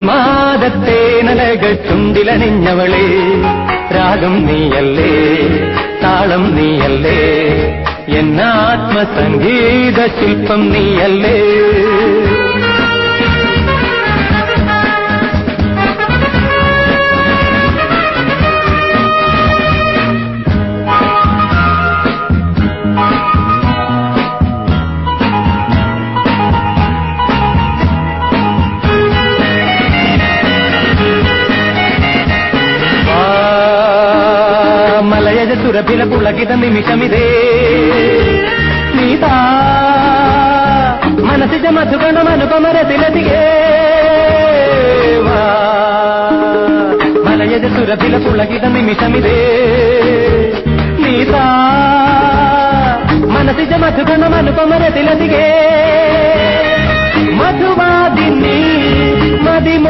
മാതത്തേനലകൾ ചുണ്ടിലണിഞ്ഞവളെ രാഗം നീയല്ലേ താളം നീയല്ലേ എന്നാത്മസംഗീത ശില്പം നീയല്ലേ ಮಲಯಜ ಸುರಭಿಲ ಪುಳಗಿದ ನಿಮಿಷಮಿದೆ ನೀತಾ ಮನಸ್ಸಿಜ ಮಧುಗಣ ಮನುಪಮರ ತಿಲತಿಗೆ ಮಲಯಜ ಸುರಭಿಲ ಪುಳಗಿದ ನಿಮಿಷಮಿದೆ ನೀತಾ ಮನಸ್ಸಿಜ ಮಧುಗಣ ಮನುಪಮರ ತಿಲತಿಗೆ